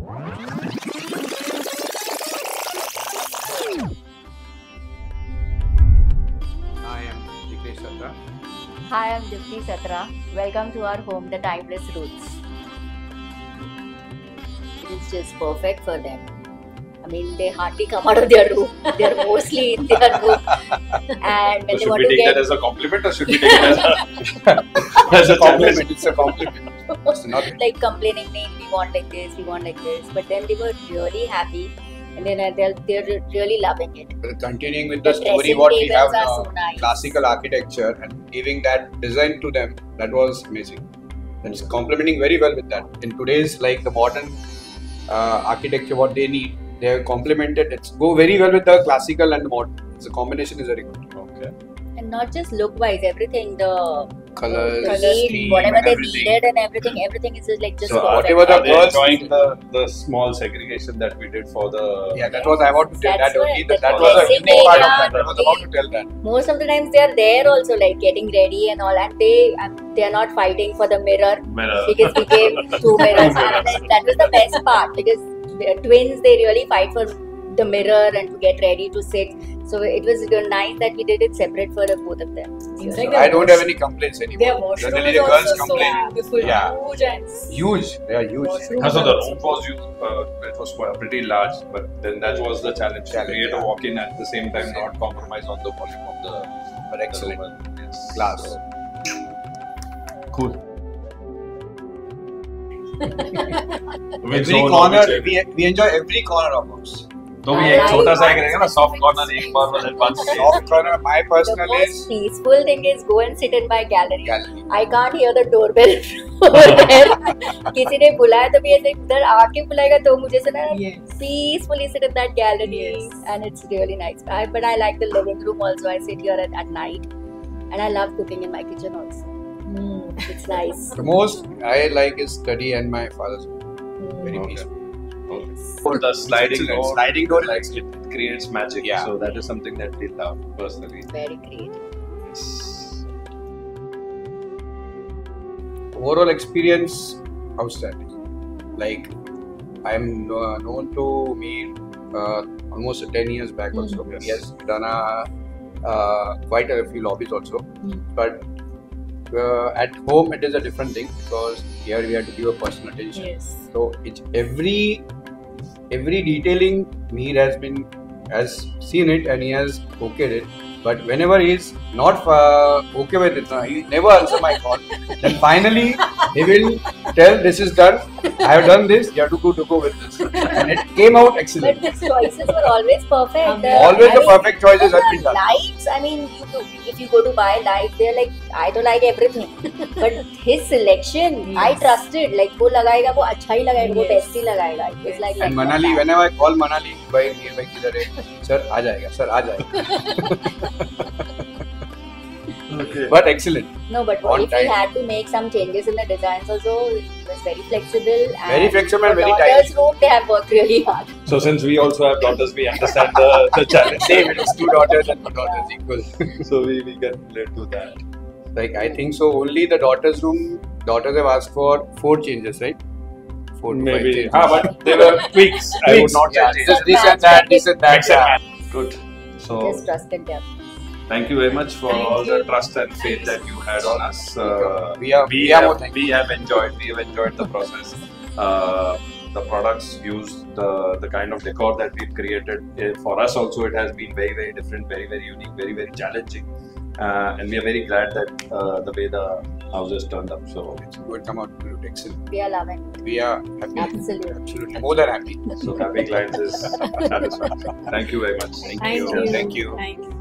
I am Jignesh Satra. Hi, I'm Dipti Satra. Welcome to our home, The Timeless Roots. It is just perfect for them. I mean, they hardly come out of their room. They're mostly in their room. And when So they should want we to take get that as a compliment or should we take it as It's a challenge? compliment. It's a compliment. It's not. like complaining, "Nee, we want like this, we want like this." But then they were really happy, and then they're really loving it. Continuing with the The story, dressing what we have tables are now, so nice. classical architecture, and giving that design to them, that was amazing. And it's complementing very well with that. In today's like the modern architecture, what they need, they have complemented. It's go very well with the classical and the modern. The combination is very good. Okay. And not just look wise, everything, the Colors, need, scheme, whatever and they everything. needed and everything is just like just So perfect. whatever the are they girls- enjoying the small segregation that we did for the Yeah, that was I want to tell That's that only. what- That the was a dressing unique part of area, that. I was about to tell that. Most of the times they are there also, like getting ready and all, and they are not fighting for the mirror mirror. because we gave two mirrors. And then that was the best part because the twins, they really fight for the mirror and to get ready to sit. So it was nice that we did it separate for the both of them. In So- fact, I don't have any complaints Their anymore. washroom Generally, is the girls also so complain. beautiful, Yeah. huge and Huge. They are huge. Washroom. So the room was it was quite pretty large, but then that was the challenge. To create yeah. a walk-in at the same time, not compromise on the volume of the But excellent. the room. Yes. Class. So, cool. Every corner, we enjoy every corner of ours. तो भी एक छोटा सा एक रहेगा ना soft corner एक बार वाले पांच Soft corner, my The personal most is peaceful thing is go and sit in my gallery. gallery. I can't hear the doorbell over there. किसी ने बुलाया तो भी ऐसे इधर आके बुलाएगा तो मुझे से ना Yes. peacefully sit in that gallery, Yes. and it's really nice. But I like the living room also. I sit here at night, and I love cooking in my kitchen also. It's nice. The most I like is study and my father's room. Very Okay. peaceful. For the sliding Excellent. door, Sliding door is like excellent. it creates magic. Yeah. So that is something that we love personally. Very creative. Overall experience, outstanding. Like I'm known to Mir almost 10 years back also. Yes. He has done quite a few lobbies also. But at home it is a different thing because here we have to give a personal attention. Yes. So it's every detailing Mir has seen it and he has okayed it. But whenever he is not okay with it, he never answer my call. Then finally he will tell this is done. I have done this. You have to go with this, and it came out But excellent. his choices were always perfect. Always I the mean, perfect choices have even been the done. lights, I mean, if you go to buy lights, they're like, I don't like everything. But his selection, I Yes. trusted. Like, वो लगाएगा, वो अच्छा ही लगाएगा, वो Yes. best ही लगाएगा. It was like And that. Manali, whenever I call Manali, भाई Mir भाई किधर है? Sir आ जाएगा, sir आ जाएगा. Okay. But excellent. No, but On if he time. had to make some changes in the designs also, it was very flexible. And Very flexible and for very daughter's tidy. room, they have worked really hard. So since we also have daughters, we understand the challenge. Same, it is 2 daughters and 2 daughters equal. So we can relate to that. Like I think so. Only the daughters' room. Daughters have asked for 4 changes, right? 4 to 5 Maybe. changes. But they were tweaks. I would not yeah, say just changes. this and that, this and that. Mix and Yeah. match. Good. So Just trusted them. thank you very much for Thank all you. the trust and faith that you had on us. We have enjoyed the process. The products used, the kind of decor that we've created. For us also, it has been very, very different, very, very unique, very, very challenging. And we are very glad that the way the houses turned up. So, It's going to come out to look excellent. We are loving it. We are happy. Absolutely. Absolutely. More than happy. so happy clients is satisfied. Thank you very much. Thank you. Thank you. Thank you.